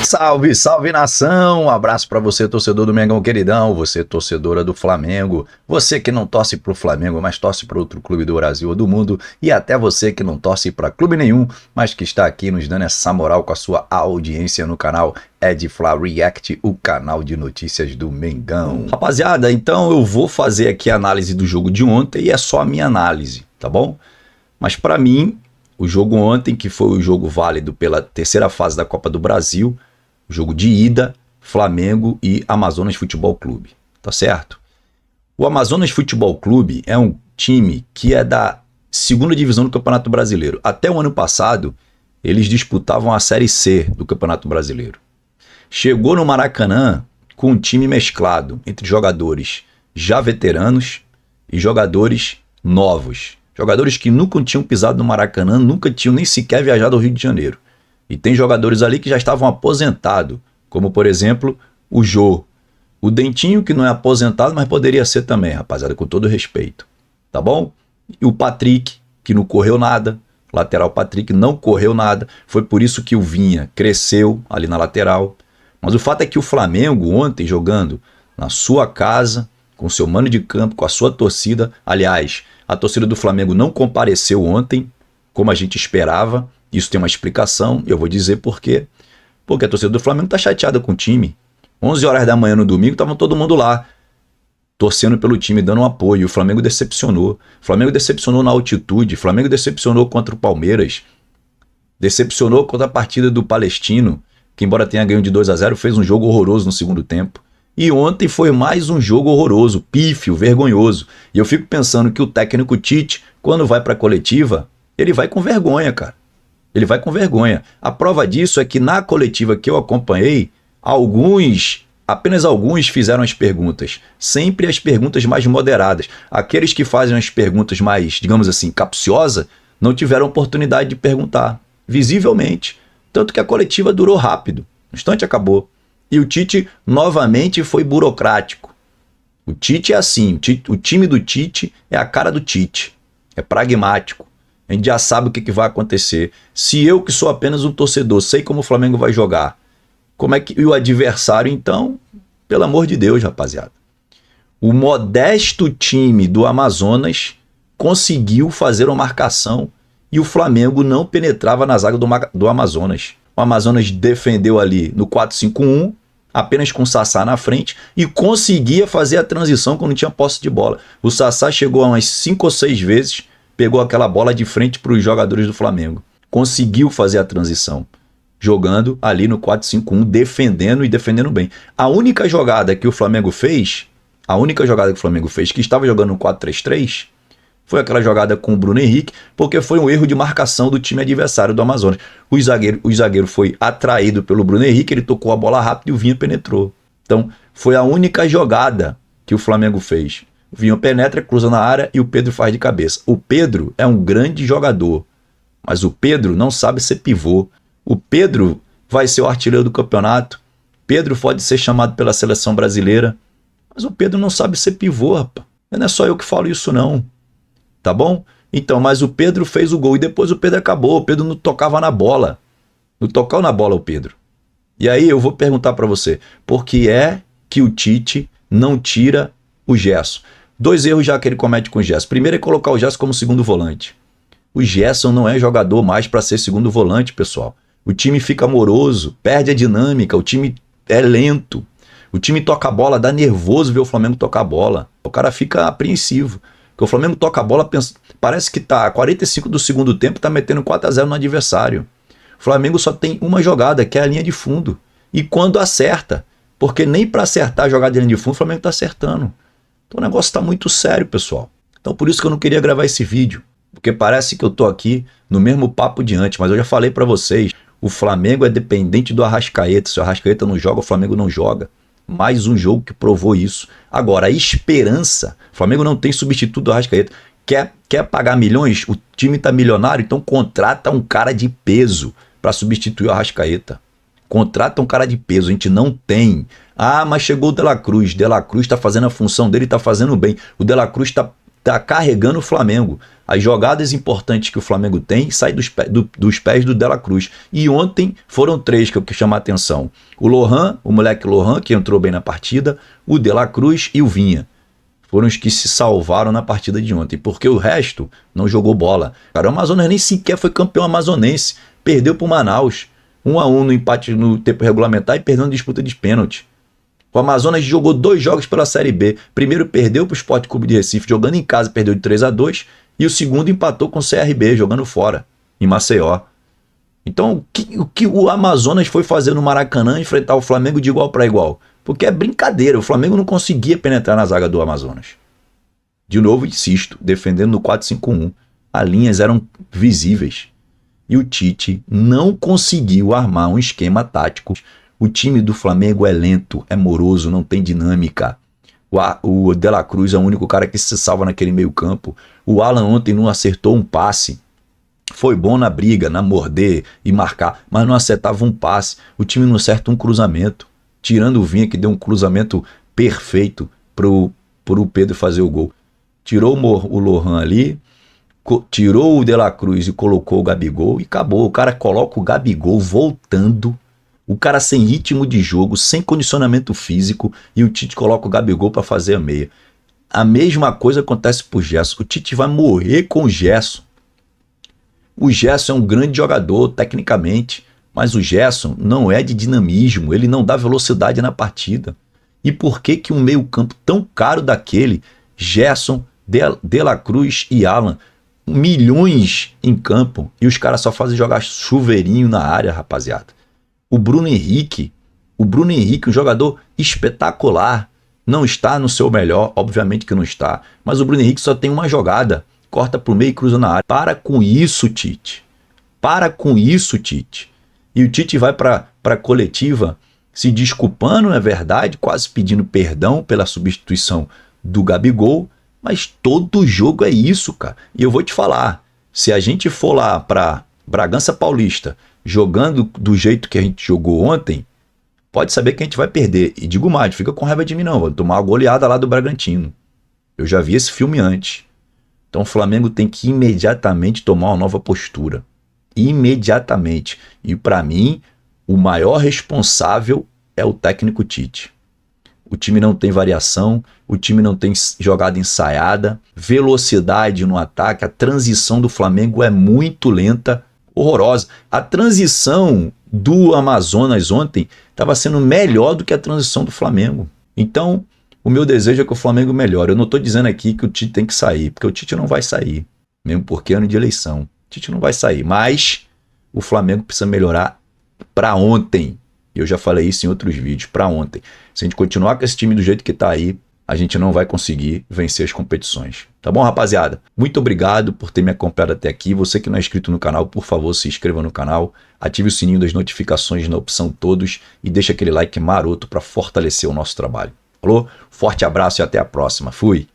Salve, salve nação! Um abraço pra você, torcedor do Mengão queridão, você torcedora do Flamengo, você que não torce pro Flamengo, mas torce para outro clube do Brasil ou do mundo, e até você que não torce pra clube nenhum, mas que está aqui nos dando essa moral com a sua audiência no canal Edfla React, o canal de notícias do Mengão. Rapaziada, então eu vou fazer aqui a análise do jogo de ontem e é só a minha análise, tá bom? Mas pra mim, o jogo ontem, que foi o jogo válido pela terceira fase da Copa do Brasil, jogo de ida, Flamengo e Amazonas Futebol Clube, tá certo? O Amazonas Futebol Clube é um time que é da segunda divisão do Campeonato Brasileiro. Até o ano passado, eles disputavam a Série C do Campeonato Brasileiro. Chegou no Maracanã com um time mesclado entre jogadores já veteranos e jogadores novos. Jogadores que nunca tinham pisado no Maracanã, nunca tinham nem sequer viajado ao Rio de Janeiro. E tem jogadores ali que já estavam aposentados, como por exemplo o Jô. O Dentinho, que não é aposentado, mas poderia ser também, rapaziada, com todo respeito. Tá bom? E o Patrick, que não correu nada. O lateral Patrick não correu nada. Foi por isso que o Vinha cresceu ali na lateral. Mas o fato é que o Flamengo ontem jogando na sua casa, com seu mano de campo, com a sua torcida. Aliás, a torcida do Flamengo não compareceu ontem, como a gente esperava. Isso tem uma explicação, eu vou dizer por quê. Porque a torcida do Flamengo tá chateada com o time. 11 horas da manhã no domingo, estavam todo mundo lá, torcendo pelo time, dando um apoio. O Flamengo decepcionou. O Flamengo decepcionou na altitude. O Flamengo decepcionou contra o Palmeiras. Decepcionou contra a partida do Palestino, que embora tenha ganho de 2-0, fez um jogo horroroso no segundo tempo. E ontem foi mais um jogo horroroso, pífio, vergonhoso. E eu fico pensando que o técnico Tite, quando vai para a coletiva, ele vai com vergonha, cara. Ele vai com vergonha. A prova disso é que na coletiva que eu acompanhei, apenas alguns fizeram as perguntas. Sempre as perguntas mais moderadas. Aqueles que fazem as perguntas mais, digamos assim, capciosas, não tiveram oportunidade de perguntar. Visivelmente. Tanto que a coletiva durou rápido. No instante acabou. E o Tite novamente foi burocrático. O Tite é assim. O time do Tite é a cara do Tite. É pragmático. A gente já sabe o que vai acontecer. Se eu, que sou apenas um torcedor, sei como o Flamengo vai jogar, como é que e o adversário, então, pelo amor de Deus, rapaziada. O modesto time do Amazonas conseguiu fazer uma marcação e o Flamengo não penetrava na zaga do Amazonas. O Amazonas defendeu ali no 4-5-1, apenas com o Sassá na frente, e conseguia fazer a transição quando tinha posse de bola. O Sassá chegou a umas 5 ou 6 vezes, pegou aquela bola de frente para os jogadores do Flamengo. Conseguiu fazer a transição, jogando ali no 4-5-1, defendendo e defendendo bem. A única jogada que o Flamengo fez, que estava jogando no 4-3-3, foi aquela jogada com o Bruno Henrique, porque foi um erro de marcação do time adversário do Amazonas. O zagueiro foi atraído pelo Bruno Henrique, ele tocou a bola rápido e o Vinha penetrou. Então, foi a única jogada que o Flamengo fez. O Vinha penetra, cruza na área e o Pedro faz de cabeça. O Pedro é um grande jogador, mas o Pedro não sabe ser pivô. O Pedro vai ser o artilheiro do campeonato. Pedro pode ser chamado pela seleção brasileira, mas o Pedro não sabe ser pivô, rapaz. Não é só eu que falo isso, não. Tá bom? Então, mas o Pedro fez o gol e depois o Pedro acabou. O Pedro não tocava na bola. Não tocou na bola o Pedro. E aí eu vou perguntar para você, por que é que o Tite não tira o Gerson? 2 erros já que ele comete com o Gerson. Primeiro é colocar o Gerson como segundo volante. O Gerson não é jogador mais para ser segundo volante, pessoal. O time fica moroso, perde a dinâmica, o time é lento. O time toca a bola, dá nervoso ver o Flamengo tocar a bola. O cara fica apreensivo. Porque o Flamengo toca a bola, parece que tá a 45 do segundo tempo, tá metendo 4-0 no adversário. O Flamengo só tem uma jogada, que é a linha de fundo. E quando acerta, porque nem para acertar a jogada de linha de fundo, o Flamengo tá acertando. Então o negócio tá muito sério, pessoal. Então por isso que eu não queria gravar esse vídeo. Porque parece que eu tô aqui no mesmo papo de antes, mas eu já falei para vocês, o Flamengo é dependente do Arrascaeta. Se o Arrascaeta não joga, o Flamengo não joga. Mais um jogo que provou isso. Agora, a esperança, o Flamengo não tem substituto do Arrascaeta. Quer pagar milhões? O time tá milionário, então contrata um cara de peso para substituir o Arrascaeta. Contrata um cara de peso, a gente não tem. Ah, mas chegou o De La Cruz. De La Cruz tá fazendo a função dele, tá fazendo bem. O De La Cruz tá tá carregando o Flamengo. As jogadas importantes que o Flamengo tem saem dos pés do De La Cruz. E ontem foram 3 que eu quis chamar a atenção. O Lohan, o moleque Lohan, que entrou bem na partida, o De La Cruz e o Vinha. Foram os que se salvaram na partida de ontem, porque o resto não jogou bola. Cara, o Amazonas nem sequer foi campeão amazonense. Perdeu para o Manaus. 1-1 no empate no tempo regulamentar e perdeu na disputa de pênalti. O Amazonas jogou 2 jogos pela Série B. Primeiro perdeu para o Sport Clube de Recife, jogando em casa, perdeu de 3-2. E o segundo empatou com o CRB, jogando fora, em Maceió. Então, o que o Amazonas foi fazer no Maracanã, enfrentar o Flamengo de igual para igual? Porque é brincadeira, o Flamengo não conseguia penetrar na zaga do Amazonas. De novo, insisto, defendendo no 4-5-1. As linhas eram visíveis. E o Tite não conseguiu armar um esquema tático. O time do Flamengo é lento, é moroso, não tem dinâmica. O De La Cruz é o único cara que se salva naquele meio campo. O Alan ontem não acertou um passe. Foi bom na briga, na morder e marcar, mas não acertava um passe. O time não acerta um cruzamento. Tirando o Vinha, que deu um cruzamento perfeito pro Pedro fazer o gol. Tirou o Lohan ali, tirou o De La Cruz e colocou o Gabigol e acabou. O cara coloca o Gabigol voltando. O cara sem ritmo de jogo, sem condicionamento físico, e o Tite coloca o Gabigol para fazer a meia. A mesma coisa acontece pro Gerson. O Tite vai morrer com o Gerson. O Gerson é um grande jogador, tecnicamente, mas o Gerson não é de dinamismo, ele não dá velocidade na partida. E por que um meio-campo tão caro daquele, Gerson, De La Cruz e Alan, milhões em campo, e os caras só fazem jogar chuveirinho na área, rapaziada? O Bruno Henrique, um jogador espetacular, não está no seu melhor, obviamente que não está, mas o Bruno Henrique só tem uma jogada, corta pro meio e cruza na área. Para com isso, Tite. Para com isso, Tite. E o Tite vai para a coletiva se desculpando, é verdade, quase pedindo perdão pela substituição do Gabigol, mas todo jogo é isso, cara. E eu vou te falar, se a gente for lá para Bragança Paulista, jogando do jeito que a gente jogou ontem, pode saber que a gente vai perder. E digo mais, fica com raiva de mim não, vou tomar uma goleada lá do Bragantino. Eu já vi esse filme antes. Então o Flamengo tem que imediatamente tomar uma nova postura. Imediatamente. E para mim, o maior responsável é o técnico Tite. O time não tem variação, o time não tem jogada ensaiada, velocidade no ataque, a transição do Flamengo é muito lenta, horrorosa. A transição do Amazonas ontem estava sendo melhor do que a transição do Flamengo. Então, o meu desejo é que o Flamengo melhore. Eu não estou dizendo aqui que o Tite tem que sair, porque o Tite não vai sair, mesmo porque é ano de eleição. O Tite não vai sair, mas o Flamengo precisa melhorar para ontem. Eu já falei isso em outros vídeos, para ontem. Se a gente continuar com esse time do jeito que está aí, a gente não vai conseguir vencer as competições. Tá bom, rapaziada? Muito obrigado por ter me acompanhado até aqui. Você que não é inscrito no canal, por favor, se inscreva no canal, ative o sininho das notificações na opção todos e deixa aquele like maroto para fortalecer o nosso trabalho. Falou? Forte abraço e até a próxima. Fui!